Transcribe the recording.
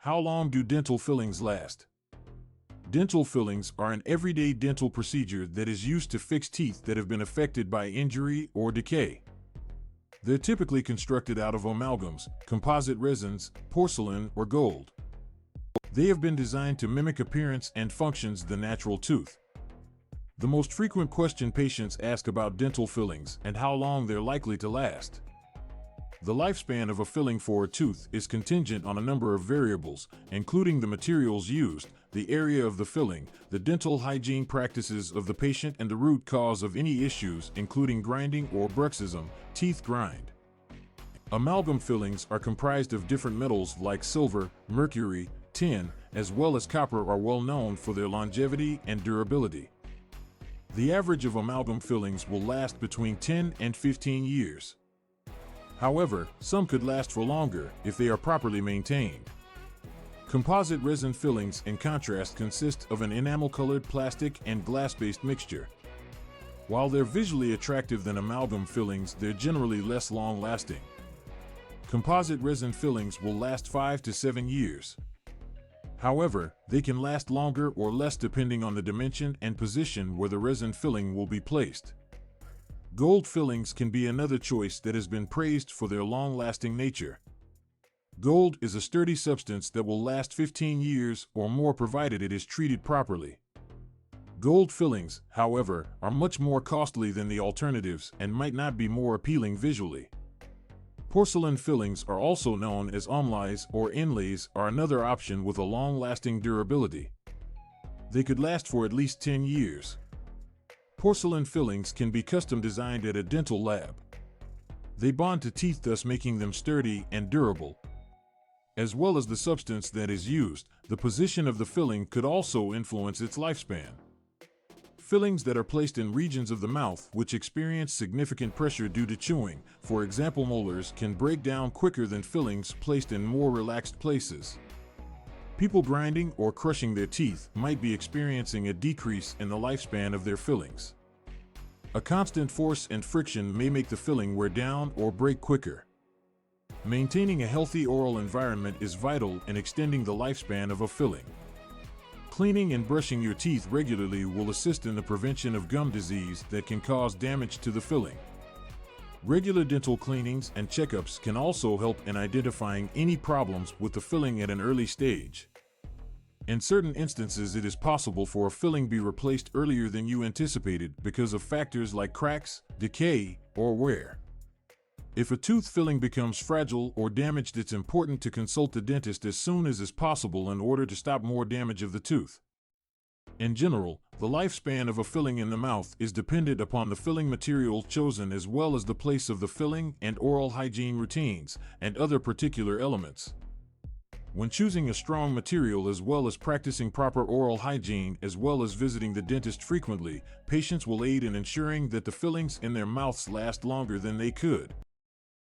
How long do dental fillings last? Dental fillings are an everyday dental procedure that is used to fix teeth that have been affected by injury or decay. They're typically constructed out of amalgams, composite resins, porcelain, or gold. They have been designed to mimic appearance and functions of the natural tooth. The most frequent question patients ask about dental fillings and how long they're likely to last. The lifespan of a filling for a tooth is contingent on a number of variables, including the materials used, the area of the filling, the dental hygiene practices of the patient, and the root cause of any issues, including grinding or bruxism, teeth grind. Amalgam fillings are comprised of different metals like silver, mercury, tin, as well as copper are well known for their longevity and durability. The average of amalgam fillings will last between 10 and 15 years. However, some could last for longer if they are properly maintained. Composite resin fillings, in contrast, consist of an enamel-colored plastic and glass-based mixture. While they're visually attractive than amalgam fillings, they're generally less long-lasting. Composite resin fillings will last 5 to 7 years. However, they can last longer or less depending on the dimension and position where the resin filling will be placed. Gold fillings can be another choice that has been praised for their long-lasting nature. Gold is a sturdy substance that will last 15 years or more provided it is treated properly. Gold fillings, however, are much more costly than the alternatives and might not be more appealing visually. Porcelain fillings, are also known as omlays or inlays, are another option with a long-lasting durability. They could last for at least 10 years. Porcelain fillings can be custom designed at a dental lab. They bond to teeth, thus making them sturdy and durable. As well as the substance that is used, the position of the filling could also influence its lifespan. Fillings that are placed in regions of the mouth which experience significant pressure due to chewing, for example molars, can break down quicker than fillings placed in more relaxed places. People grinding or crushing their teeth might be experiencing a decrease in the lifespan of their fillings. A constant force and friction may make the filling wear down or break quicker. Maintaining a healthy oral environment is vital in extending the lifespan of a filling. Cleaning and brushing your teeth regularly will assist in the prevention of gum disease that can cause damage to the filling. Regular dental cleanings and checkups can also help in identifying any problems with the filling at an early stage. In certain instances, it is possible for a filling be replaced earlier than you anticipated because of factors like cracks, decay, or wear. If a tooth filling becomes fragile or damaged, it's important to consult the dentist as soon as is possible in order to stop more damage of the tooth. In general, the lifespan of a filling in the mouth is dependent upon the filling material chosen as well as the place of the filling and oral hygiene routines and other particular elements. When choosing a strong material as well as practicing proper oral hygiene as well as visiting the dentist frequently, patients will aid in ensuring that the fillings in their mouths last longer than they could.